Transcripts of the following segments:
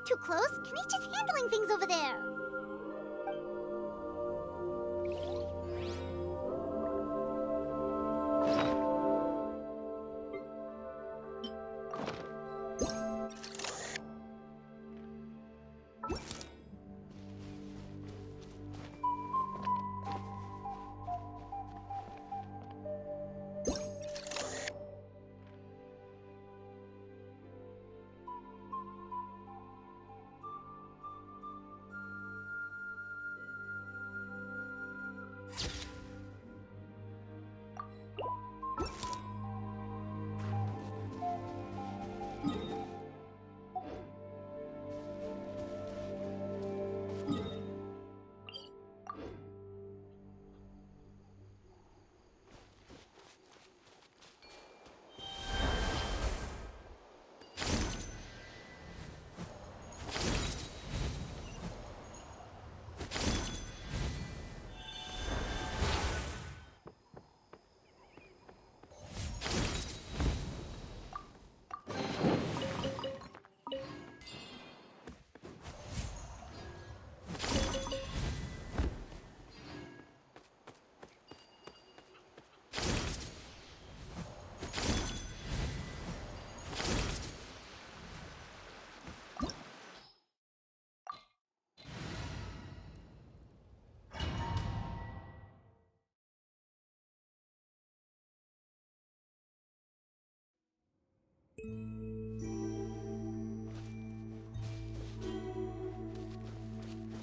get too close. Kenichi's handling things over there.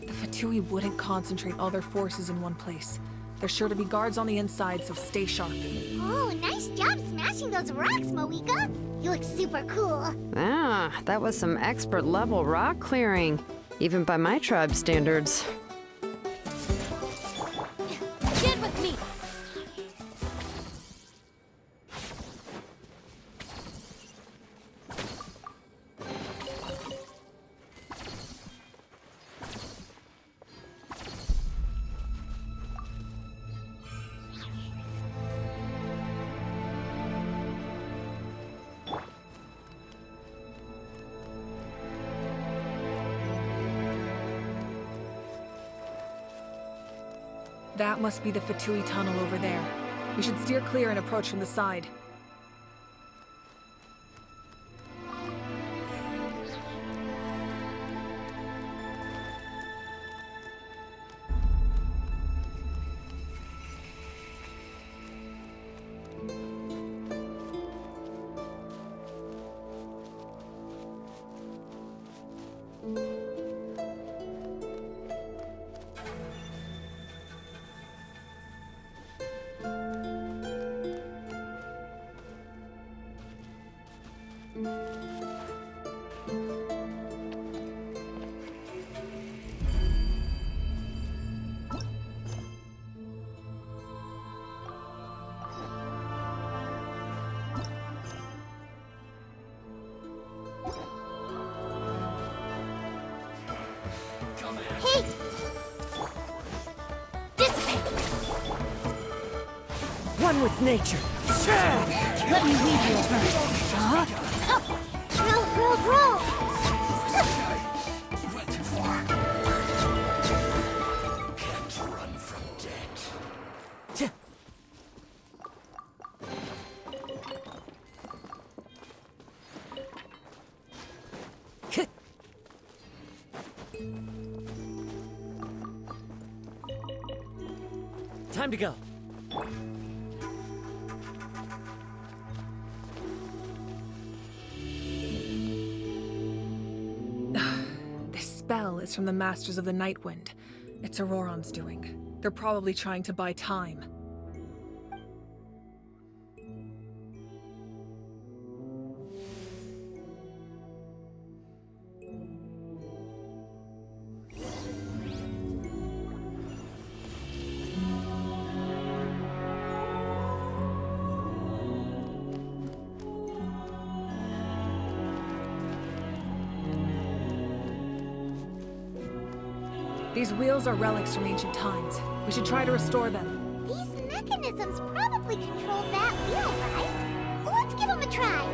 The Fatui wouldn't concentrate all their forces in one place. There's sure to be guards on the inside, so stay sharp. Oh, nice job smashing those rocks, Moeka. You look super cool. Ah, that was some expert level rock clearing, even by my tribe standards. Get with me. That must be the Fatui tunnel over there. We should steer clear and approach from the side. Hey! Dissipate! One with nature. Let me lead you first. Huh? Up! Roll! Went too far. Can't run from death. Time to go. This spell is from the Masters of the Night Wind. It's Auroron's doing. They're probably trying to buy time. These wheels are relics from ancient times. We should try to restore them. These mechanisms probably control that wheel, right? Let's give them a try.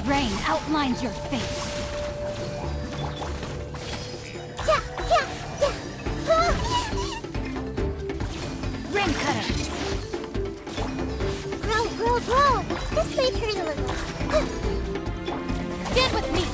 Rain outlines your fate. Rim cutter. Grow. This may hurt a little. Stand with me.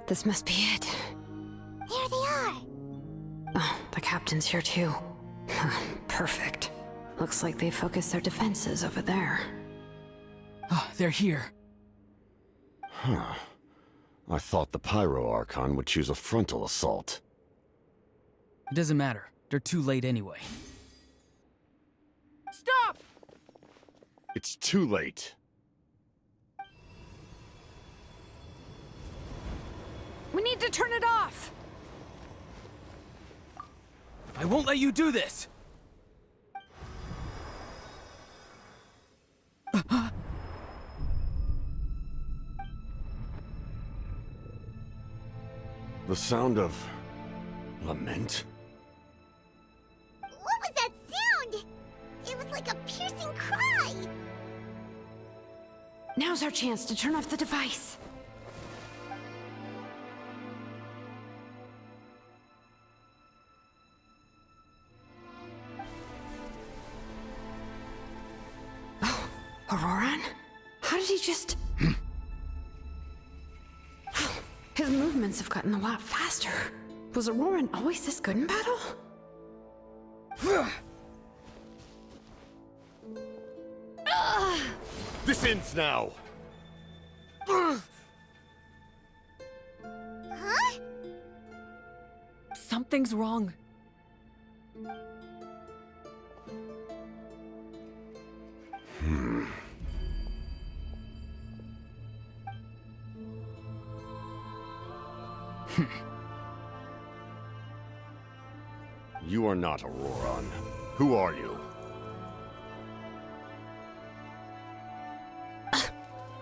This must be it. Here they are. Oh, the captain's here too. Perfect. Looks like they focused their defenses over there. Oh, they're here. Huh. I thought the Pyro Archon would choose a frontal assault. It doesn't matter. They're too late anyway. Stop! It's too late. We need to turn it off! I won't let you do this! The sound of... lament? What was that sound? It was like a piercing cry. Now's our chance to turn off the device. Oh, Auroran? How did he just... His movements have gotten a lot faster. Was Auroran always this good in battle? This ends now! Huh? Something's wrong. You are not Auroran. Who are you?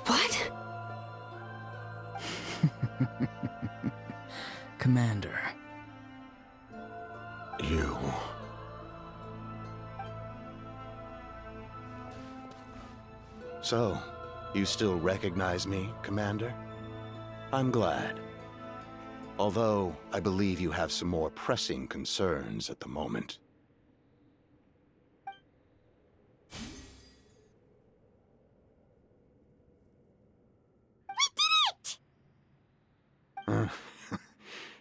What? Commander. You... So, you still recognize me, Commander? I'm glad. Although, I believe you have some more pressing concerns at the moment.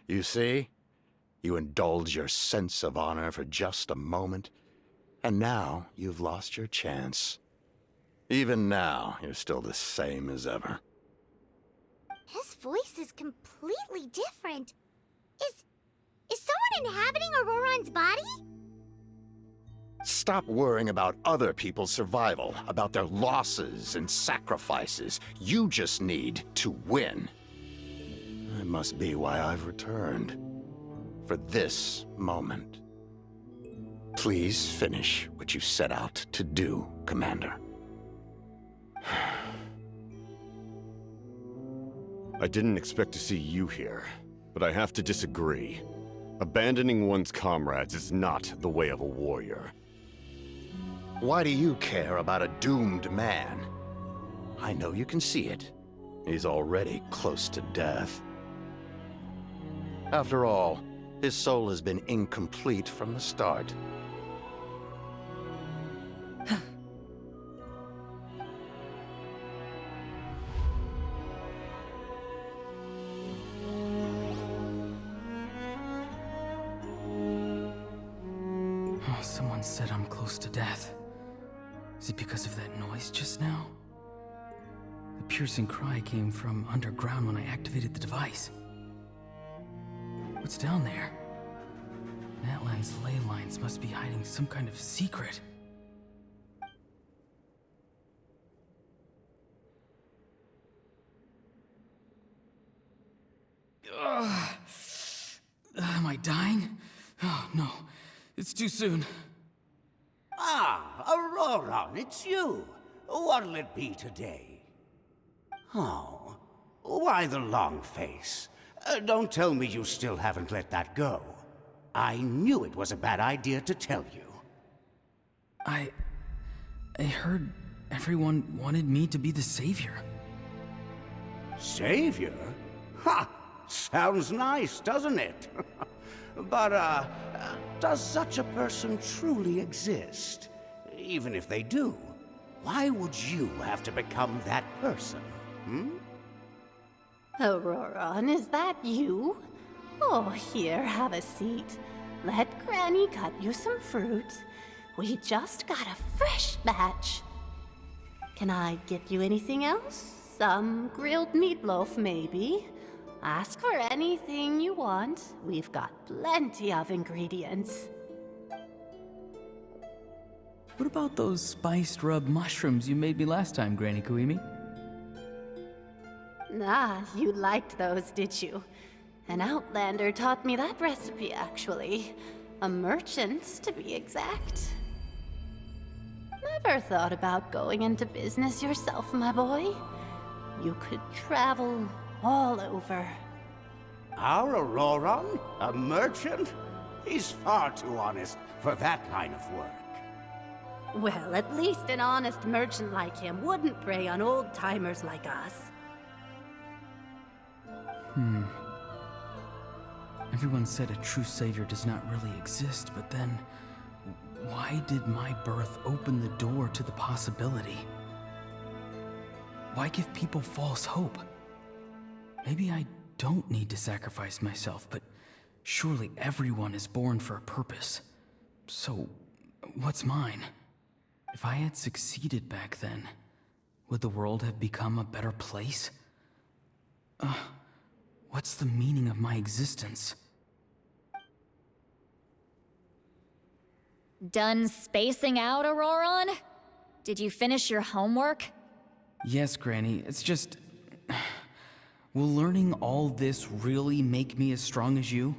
You see? You indulge your sense of honor for just a moment, and now you've lost your chance. Even now, you're still the same as ever. His voice is completely different. Is someone inhabiting Auroran's body? Stop worrying about other people's survival, about their losses and sacrifices. You just need to win. That must be why I've returned. For this moment. Please finish what you set out to do, Commander. I didn't expect to see you here, but I have to disagree. Abandoning one's comrades is not the way of a warrior. Why do you care about a doomed man? I know you can see it. He's already close to death. After all, his soul has been incomplete from the start. Oh, someone said I'm close to death. Is it because of that noise just now? The piercing cry came from underground when I activated the device. What's down there? Natlan's ley lines must be hiding some kind of secret. Am I dying? Oh, no. It's too soon. Ah, Auroran, it's you. What'll it be today? Oh, why the long face? Don't tell me you still haven't let that go. I knew it was a bad idea to tell you. I heard everyone wanted me to be the savior. Savior? Ha! Sounds nice, doesn't it? But, does such a person truly exist? Even if they do, why would you have to become that person? Auroran, is that you? Oh, here, have a seat. Let Granny cut you some fruit. We just got a fresh batch. Can I get you anything else? Some grilled meatloaf, maybe? Ask for anything you want. We've got plenty of ingredients. What about those spiced rub mushrooms you made me last time, Granny Kuimi? Ah, you liked those, did you? An outlander taught me that recipe, actually. A merchant, to be exact. Never thought about going into business yourself, my boy? You could travel all over. Our Auroron? A merchant? He's far too honest for that line of work. Well, at least an honest merchant like him wouldn't prey on old-timers like us. Everyone said a true savior does not really exist, but then why did my birth open the door to the possibility? Why give people false hope? Maybe I don't need to sacrifice myself, but surely everyone is born for a purpose. So, what's mine? If I had succeeded back then, would the world have become a better place? What's the meaning of my existence? Done spacing out, Auroron? Did you finish your homework? Yes, Granny, it's just... Will learning all this really make me as strong as you?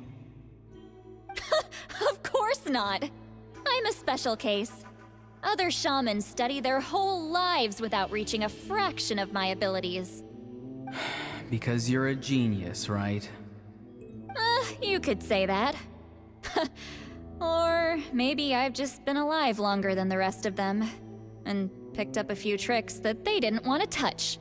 Of course not. I'm a special case. Other shamans study their whole lives without reaching a fraction of my abilities. Because you're a genius, right? You could say that. Or maybe I've just been alive longer than the rest of them, and picked up a few tricks that they didn't want to touch.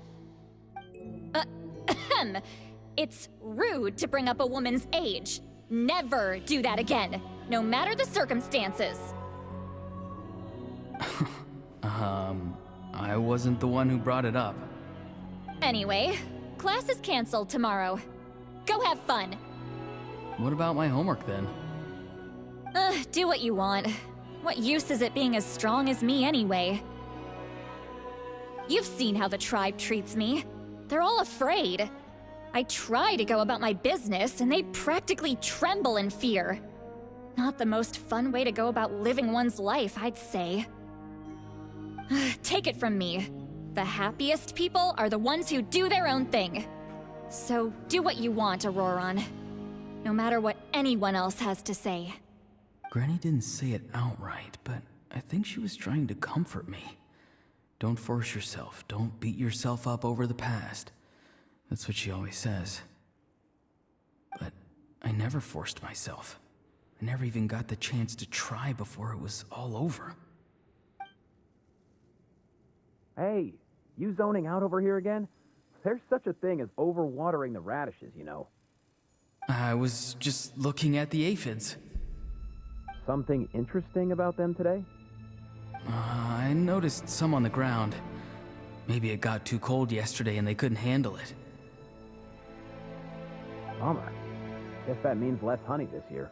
It's rude to bring up a woman's age. Never do that again, no matter the circumstances. I wasn't the one who brought it up. Anyway, class is canceled tomorrow. Go have fun. What about my homework then? Do what you want. What use is it being as strong as me anyway? You've seen how the tribe treats me. They're all afraid. I try to go about my business, and they practically tremble in fear. Not the most fun way to go about living one's life, I'd say. Take it from me. The happiest people are the ones who do their own thing. So do what you want, Auroron. No matter what anyone else has to say. Granny didn't say it outright, but I think she was trying to comfort me. Don't force yourself. Don't beat yourself up over the past. That's what she always says. But I never forced myself. I never even got the chance to try before it was all over. Hey, you zoning out over here again? There's such a thing as overwatering the radishes, you know. I was just looking at the aphids. Something interesting about them today? I noticed some on the ground. Maybe it got too cold yesterday and they couldn't handle it. Bummer. Guess that means less honey this year.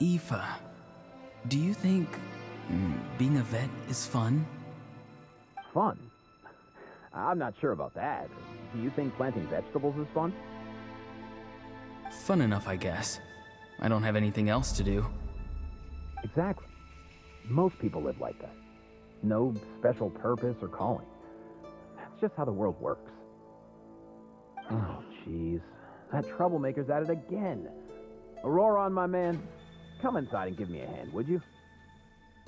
Aoife, do you think being a vet is fun? Fun? I'm not sure about that. Do you think planting vegetables is fun? Fun enough, I guess. I don't have anything else to do. Exactly. Most people live like that. No special purpose or calling. That's just how the world works. Oh, jeez. That troublemaker's at it again. Auroron, my man, come inside and give me a hand, would you?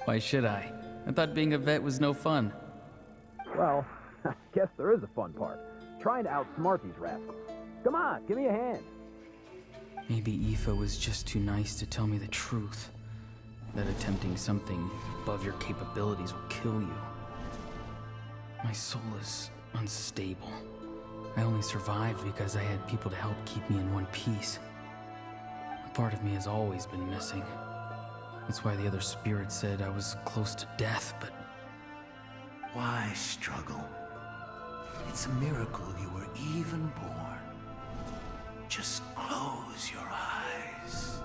Why should I? I thought being a vet was no fun. Well, I guess there is a fun part. Trying to outsmart these rascals. Come on, give me a hand. Maybe Aoife was just too nice to tell me the truth. That attempting something above your capabilities will kill you. My soul is unstable. I only survived because I had people to help keep me in one piece. A part of me has always been missing. That's why the other spirits said I was close to death, but... Why struggle? It's a miracle you were even born. Just close your eyes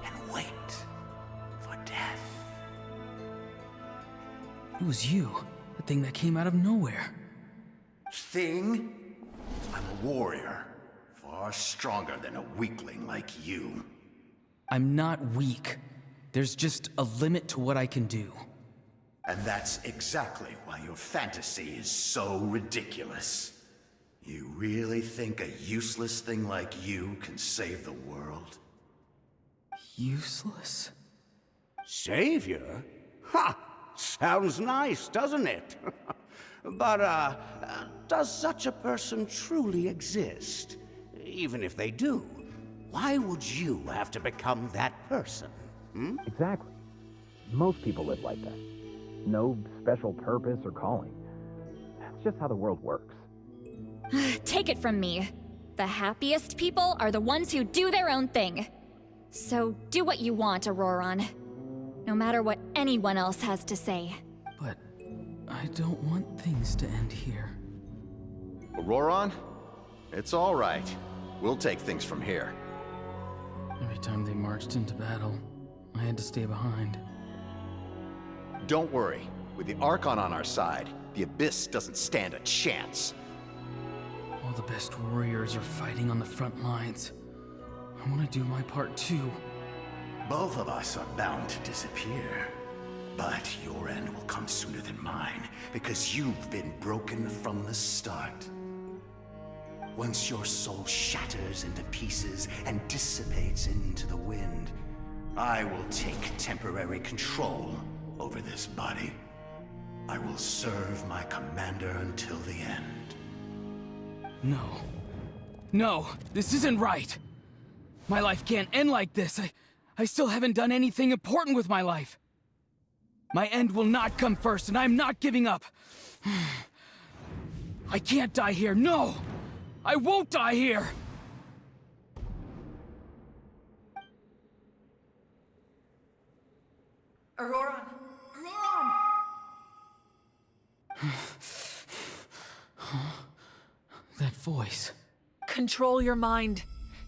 and wait for death. It was you, the thing that came out of nowhere. Thing? I'm a warrior, far stronger than a weakling like you. I'm not weak. There's just a limit to what I can do. And that's exactly why your fantasy is so ridiculous. You really think a useless thing like you can save the world? Useless? Savior? Ha! Sounds nice, doesn't it? But, does such a person truly exist? Even if they do, why would you have to become that person? Hmm? Exactly. Most people live like that. No special purpose or calling. That's just how the world works. Take it from me. The happiest people are the ones who do their own thing. So do what you want, Auroron. No matter what anyone else has to say. But I don't want things to end here. Auroron? It's all right. We'll take things from here. Every time they marched into battle, I had to stay behind. Don't worry. With the Archon on our side, the Abyss doesn't stand a chance. All the best warriors are fighting on the front lines. I want to do my part too. Both of us are bound to disappear. But your end will come sooner than mine, because you've been broken from the start. Once your soul shatters into pieces and dissipates into the wind, I will take temporary control over this body. I will serve my commander until the end. No. No, this isn't right. My life can't end like this. I still haven't done anything important with my life. My end will not come first, and I'm not giving up. I can't die here, no! I won't die here! Auroron! Auroron! That voice. Control your mind.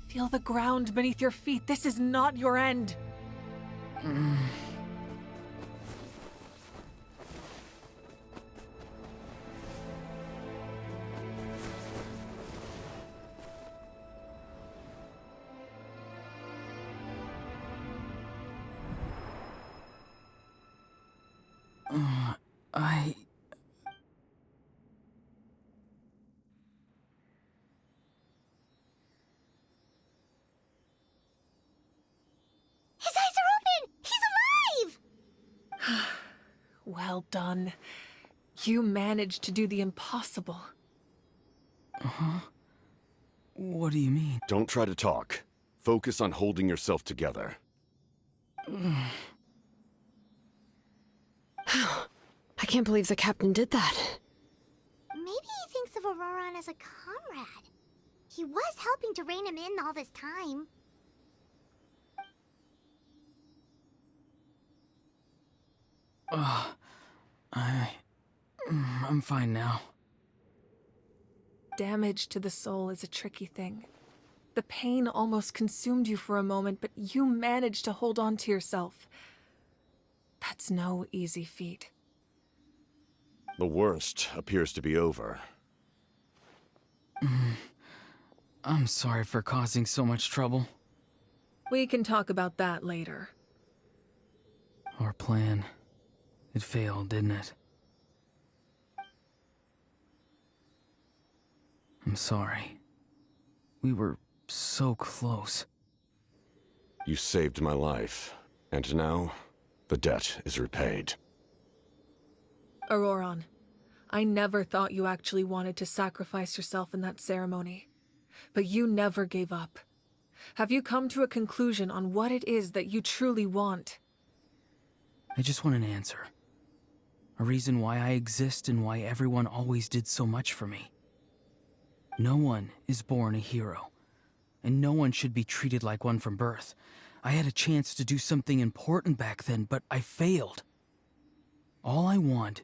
Feel the ground beneath your feet. This is not your end. His eyes are open! He's alive! Well done. You managed to do the impossible. Uh-huh. What do you mean? Don't try to talk. Focus on holding yourself together. I can't believe the captain did that. Maybe he thinks of Auroron as a comrade. He was helping to rein him in all this time. I'm fine now. Damage to the soul is a tricky thing. The pain almost consumed you for a moment, but you managed to hold on to yourself. That's no easy feat. The worst appears to be over. I'm sorry for causing so much trouble. We can talk about that later. Our plan. It failed, didn't it? I'm sorry. We were so close. You saved my life, and now the debt is repaid. Auroron, I never thought you actually wanted to sacrifice yourself in that ceremony. But you never gave up. Have you come to a conclusion on what it is that you truly want? I just want an answer. A reason why I exist and why everyone always did so much for me. No one is born a hero, and no one should be treated like one from birth. I had a chance to do something important back then, but I failed. All I want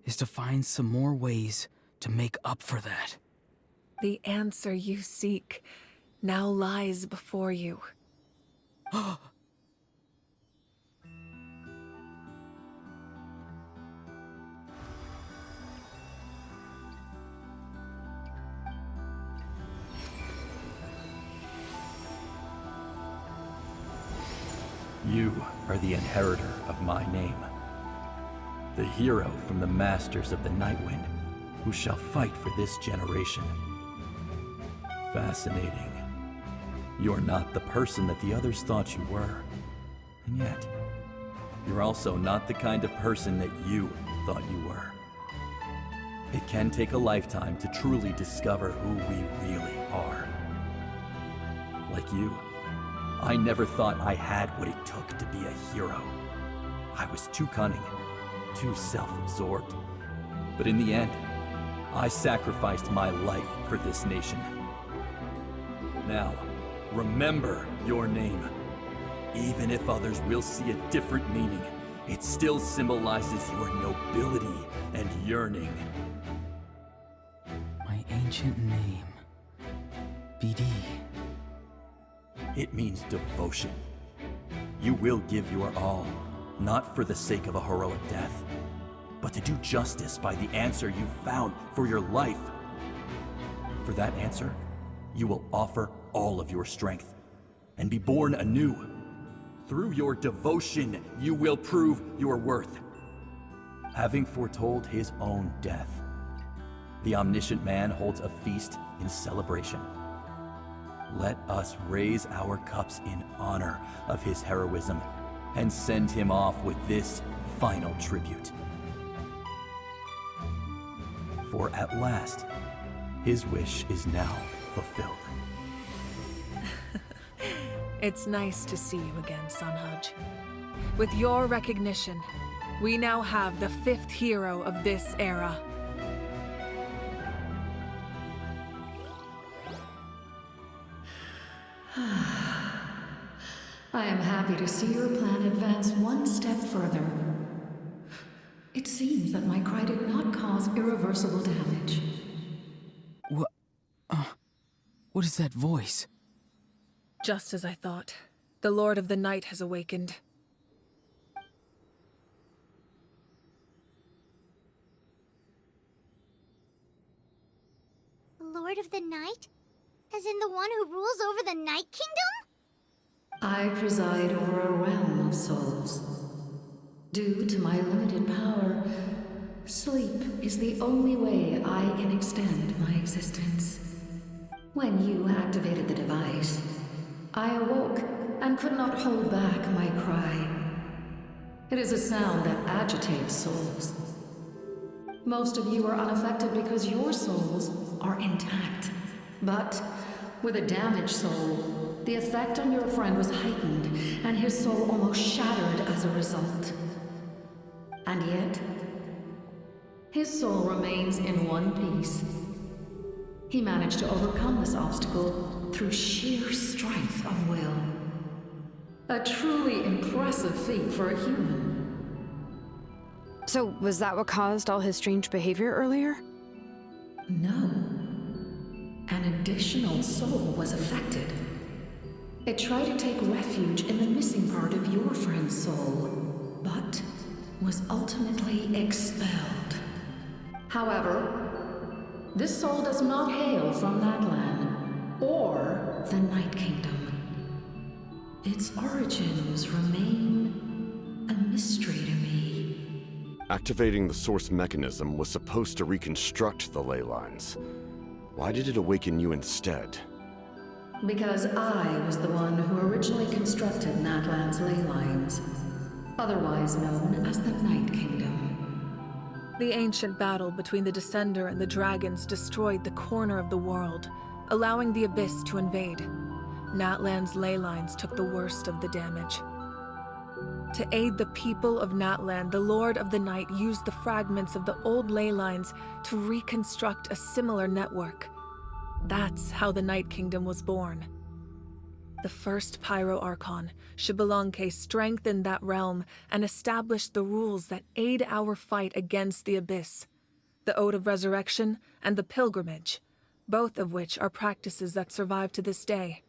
is to find some more ways to make up for that. The answer you seek now lies before you. You are the inheritor of my name. The hero from the Masters of the Nightwind, who shall fight for this generation. Fascinating. You're not the person that the others thought you were. And yet, you're also not the kind of person that you thought you were. It can take a lifetime to truly discover who we really are. Like you, I never thought I had what it took to be a hero. I was too cunning, too self-absorbed. But in the end, I sacrificed my life for this nation. Now, remember your name. Even if others will see a different meaning, it still symbolizes your nobility and yearning. My ancient name, BD. It means devotion. You will give your all, not for the sake of a heroic death, but to do justice by the answer you found for your life. For that answer, you will offer all of your strength and be born anew. Through your devotion, you will prove your worth. Having foretold his own death, the omniscient man holds a feast in celebration. Let us raise our cups in honor of his heroism and send him off with this final tribute. For at last, his wish is now fulfilled. It's nice to see you again, Sunhudge. With your recognition, we now have the 5th hero of this era. I am happy to see your plan advance one step further. It seems that my cry did not cause irreversible damage. What is that voice? Just as I thought. The Lord of the Night has awakened. Lord of the Night? As in the one who rules over the Night Kingdom? I preside over a realm of souls. Due to my limited power, sleep is the only way I can extend my existence. When you activated the device, I awoke and could not hold back my cry. It is a sound that agitates souls. Most of you are unaffected because your souls are intact. But with a damaged soul, the effect on your friend was heightened, and his soul almost shattered as a result. And yet, his soul remains in one piece. He managed to overcome this obstacle through sheer strength of will. A truly impressive feat for a human. So, was that what caused all his strange behavior earlier? No. An additional soul was affected. It tried to take refuge in the missing part of your friend's soul, but was ultimately expelled. However, this soul does not hail from Natlan or the Night Kingdom. Its origins remain a mystery to me. Activating the source mechanism was supposed to reconstruct the ley lines. Why did it awaken you instead? Because I was the one who originally constructed Natlan's ley lines, otherwise known as the Night Kingdom. The ancient battle between the Descender and the dragons destroyed the corner of the world, allowing the Abyss to invade. Natlan's ley lines took the worst of the damage. To aid the people of Natlan, the Lord of the Night used the fragments of the old ley lines to reconstruct a similar network. That's how the Night Kingdom was born. The first Pyro Archon, Xbalanque, strengthened that realm and established the rules that aid our fight against the Abyss. The Ode of Resurrection and the Pilgrimage, both of which are practices that survive to this day.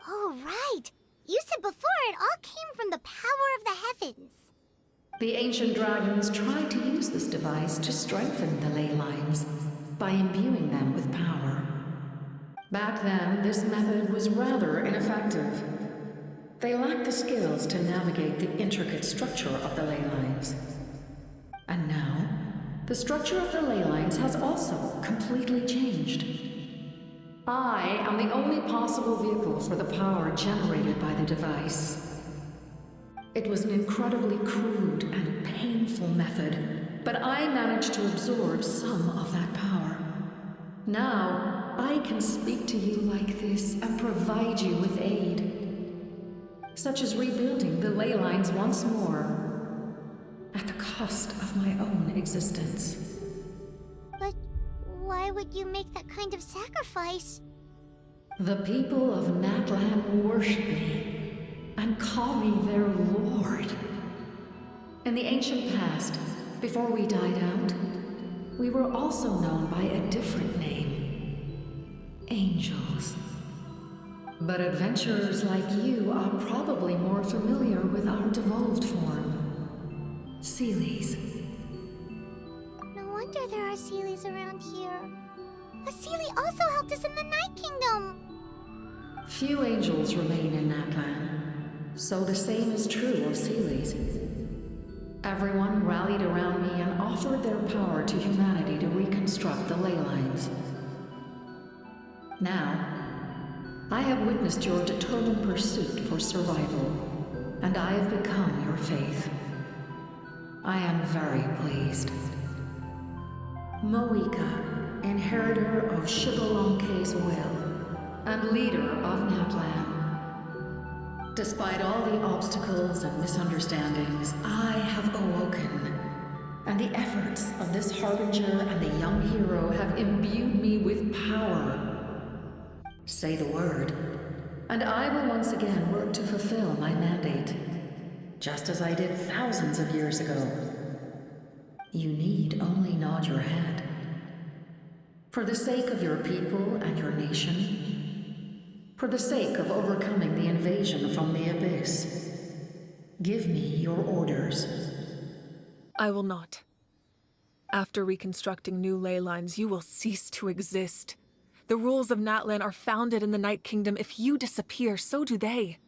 Oh, right! You said before it all came from the power of the heavens. The ancient dragons tried to use this device to strengthen the ley lines by imbuing them with power. Back then, this method was rather ineffective. They lacked the skills to navigate the intricate structure of the ley lines. And now, the structure of the ley lines has also completely changed. I am the only possible vehicle for the power generated by the device. It was an incredibly crude and painful method, but I managed to absorb some of that power. Now, I can speak to you like this and provide you with aid, such as rebuilding the ley lines once more, at the cost of my own existence. But why would you make that kind of sacrifice? The people of Natlan worship me and call me their lord. In the ancient past, before we died out, we were also known by a different name: angels. But adventurers like you are probably more familiar with our devolved form, Seelies. No wonder there are Seelies around here. A Seelie also helped us in the Night Kingdom. Few angels remain in Natlan, so the same is true of Seelies. Everyone rallied around me and offered their power to humanity to reconstruct the ley lines. Now, I have witnessed your determined pursuit for survival, and I have become your faith. I am very pleased. Moika, inheritor of Shibalonke's will, and leader of Natlan. Despite all the obstacles and misunderstandings, I have awoken, and the efforts of this Harbinger and the young hero have imbued me with power. Say the word, and I will once again work to fulfill my mandate, just as I did thousands of years ago. You need only nod your head. For the sake of your people and your nation, for the sake of overcoming the invasion from the Abyss, give me your orders. I will not. After reconstructing new ley lines, you will cease to exist. The rules of Natlan are founded in the Night Kingdom. If you disappear, so do they.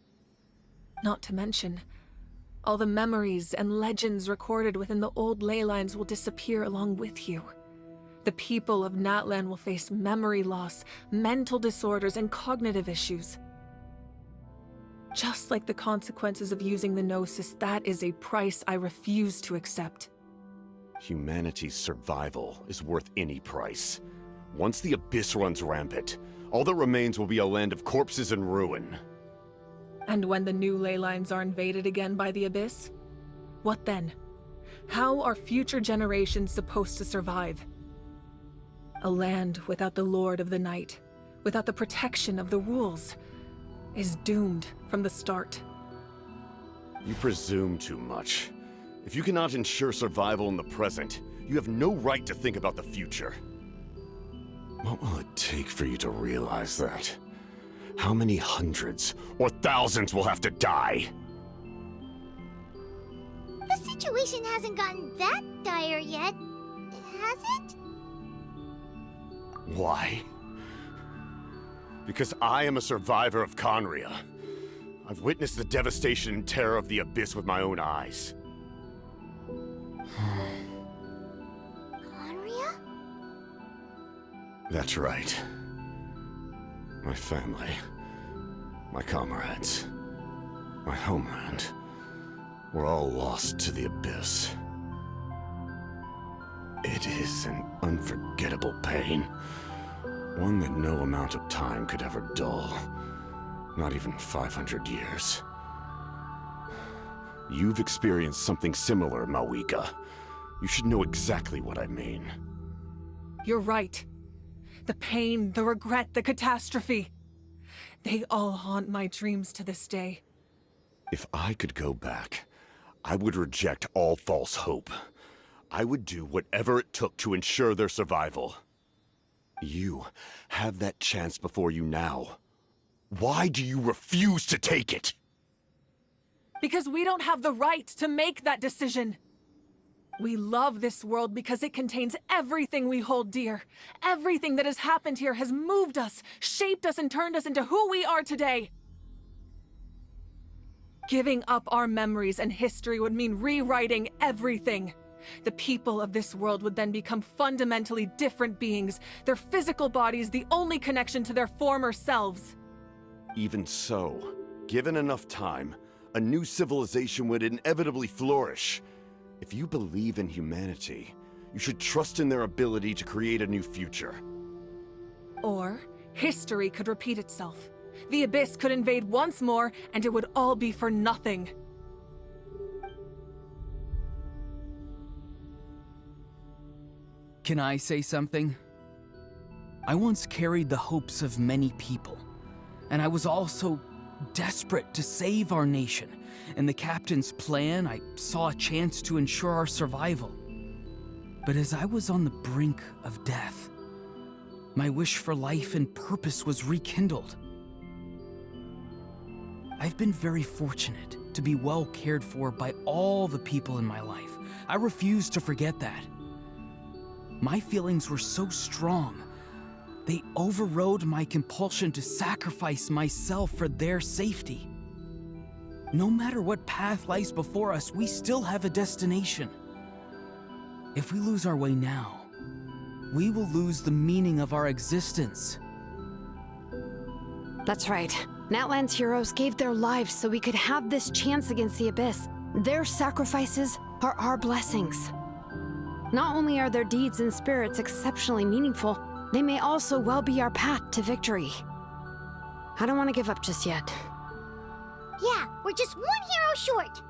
Not to mention, all the memories and legends recorded within the old ley lines will disappear along with you. The people of Natlan will face memory loss, mental disorders, and cognitive issues. Just like the consequences of using the Gnosis, that is a price I refuse to accept. Humanity's survival is worth any price. Once the Abyss runs rampant, all that remains will be a land of corpses and ruin. And when the new ley lines are invaded again by the Abyss? What then? How are future generations supposed to survive? A land without the Lord of the Night, without the protection of the rules, is doomed from the start. You presume too much. If you cannot ensure survival in the present, you have no right to think about the future. What will it take for you to realize that? How many hundreds or thousands will have to die? The situation hasn't gotten that dire yet, has it? Why? Because I am a survivor of Conria. I've witnessed the devastation and terror of the Abyss with my own eyes. Conria? That's right. My family, my comrades, my homeland, were all lost to the Abyss. It is an unforgettable pain. One that no amount of time could ever dull. Not even 500 years. You've experienced something similar, Mawika. You should know exactly what I mean. You're right. The pain, the regret, the catastrophe. They all haunt my dreams to this day. If I could go back, I would reject all false hope. I would do whatever it took to ensure their survival. You have that chance before you now. Why do you refuse to take it? Because we don't have the right to make that decision. We love this world because it contains everything we hold dear. Everything that has happened here has moved us, shaped us, and turned us into who we are today. Giving up our memories and history would mean rewriting everything. The people of this world would then become fundamentally different beings, their physical bodies the only connection to their former selves. Even so, given enough time, a new civilization would inevitably flourish. If you believe in humanity, you should trust in their ability to create a new future. Or, history could repeat itself. The Abyss could invade once more, and it would all be for nothing. Can I say something? I once carried the hopes of many people, and I was also desperate to save our nation. In the captain's plan, I saw a chance to ensure our survival. But as I was on the brink of death, my wish for life and purpose was rekindled. I've been very fortunate to be well cared for by all the people in my life. I refuse to forget that. My feelings were so strong, they overrode my compulsion to sacrifice myself for their safety. No matter what path lies before us, we still have a destination. If we lose our way now, we will lose the meaning of our existence. That's right. Natlan's heroes gave their lives so we could have this chance against the Abyss. Their sacrifices are our blessings. Not only are their deeds and spirits exceptionally meaningful, they may also well be our path to victory. I don't want to give up just yet. Yeah, we're just one hero short.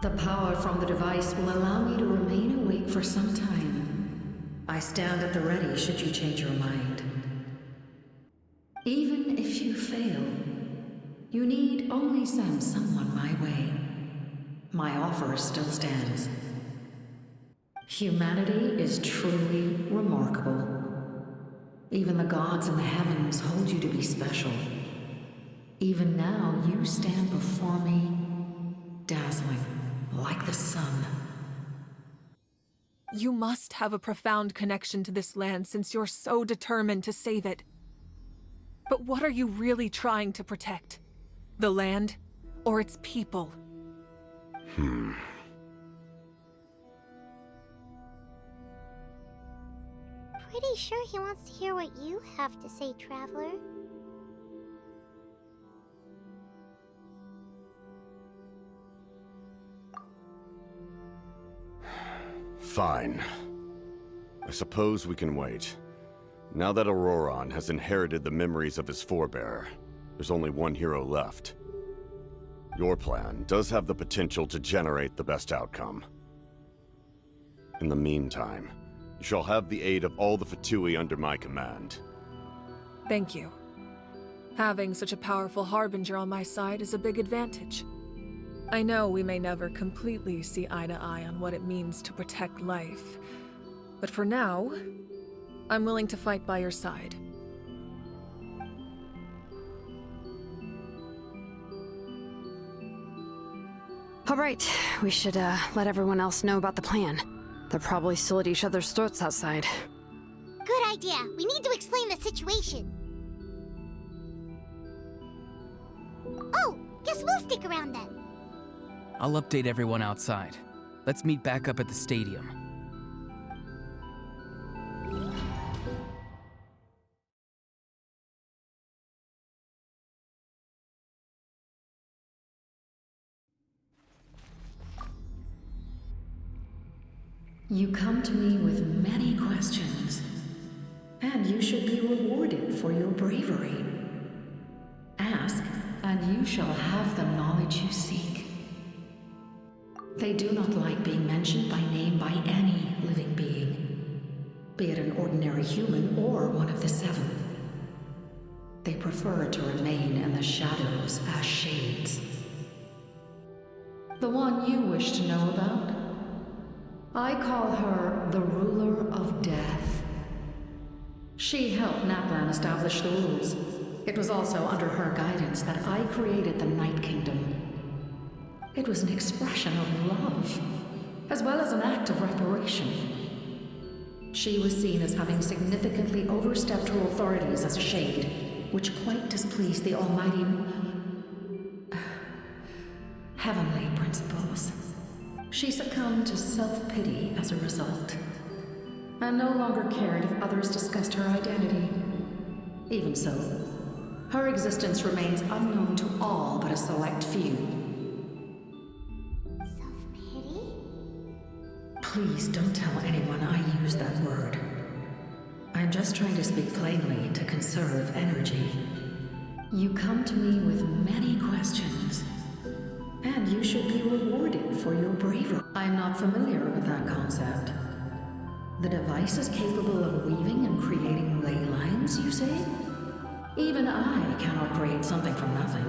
The power from the device will allow me to remain awake for some time. I stand at the ready should you change your mind. Even if you fail, you need only send someone my way. My offer still stands. Humanity is truly remarkable. Even the gods in the heavens hold you to be special. Even now, you stand before me, dazzling like the sun. You must have a profound connection to this land since you're so determined to save it. But what are you really trying to protect? The land or its people? Pretty sure he wants to hear what you have to say, Traveler. Fine. I suppose we can wait. Now that Auroron has inherited the memories of his forebearer, there's only one hero left. Your plan does have the potential to generate the best outcome. In the meantime, you shall have the aid of all the Fatui under my command. Thank you. Having such a powerful harbinger on my side is a big advantage. I know we may never completely see eye to eye on what it means to protect life, but for now, I'm willing to fight by your side. All right, we should let everyone else know about the plan. They're probably still at each other's throats outside. Good idea. We need to explain the situation. Oh, guess we'll stick around then. I'll update everyone outside. Let's meet back up at the stadium. You come to me with many questions, and you should be rewarded for your bravery. Ask, and you shall have the knowledge you seek. They do not like being mentioned by name by any living being, be it an ordinary human or one of the seven. They prefer to remain in the shadows as shades. The one you wish to know about? I call her the Ruler of Death. She helped Natlan establish the rules. It was also under her guidance that I created the Night Kingdom. It was an expression of love, as well as an act of reparation. She was seen as having significantly overstepped her authorities as a shade, which quite displeased the almighty... heavenly principles. She succumbed to self-pity as a result, and no longer cared if others discussed her identity. Even so, her existence remains unknown to all but a select few. Self-pity? Please don't tell anyone I use that word. I'm just trying to speak plainly to conserve energy. You come to me with many questions, and you should be rewarded for your bravery. I'm not familiar with that concept. The device is capable of weaving and creating ley lines, you say? Even I cannot create something from nothing.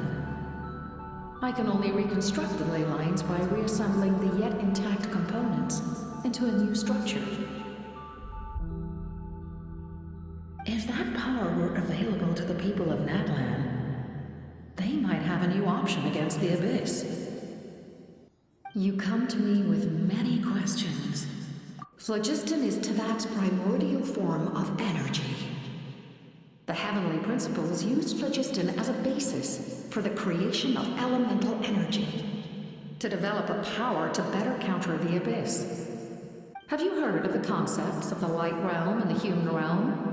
I can only reconstruct the ley lines by reassembling the yet intact components into a new structure. If that power were available to the people of Natlan, they might have a new option against the Abyss. You come to me with many questions. Phlogiston is Teyvat's primordial form of energy. The heavenly principles used phlogiston as a basis for the creation of elemental energy, to develop a power to better counter the Abyss. Have you heard of the concepts of the light realm and the human realm?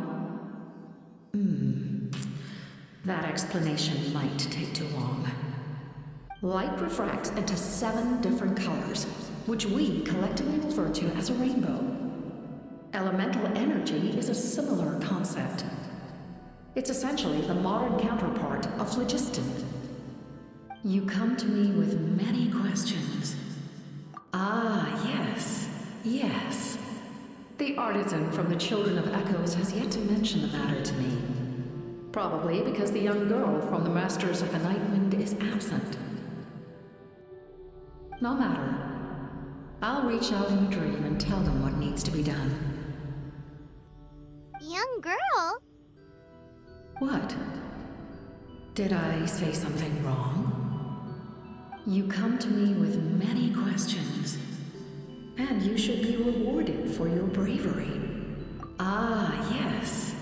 That explanation might take too long. Light refracts into 7 different colors, which we collectively refer to as a rainbow. Elemental energy is a similar concept. It's essentially the modern counterpart of phlogiston. You come to me with many questions. Ah, yes. The artisan from the Children of Echoes has yet to mention the matter to me. Probably because the young girl from the Masters of the Nightwind is absent. No matter. I'll reach out in a dream and tell them what needs to be done. Young girl? What? Did I say something wrong? You come to me with many questions, and you should be rewarded for your bravery. Ah, yes.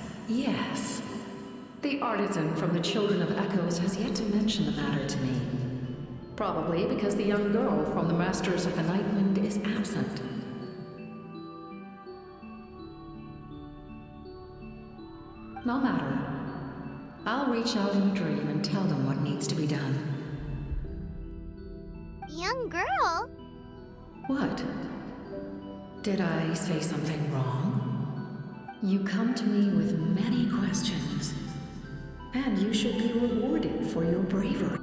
The artisan from the Children of Echoes has yet to mention the matter to me. Probably because the young girl from the Masters of the Nightwind is absent. No matter. I'll reach out in a dream and tell them what needs to be done. Young girl? What? Did I say something wrong? You come to me with many questions, and you should be rewarded for your bravery.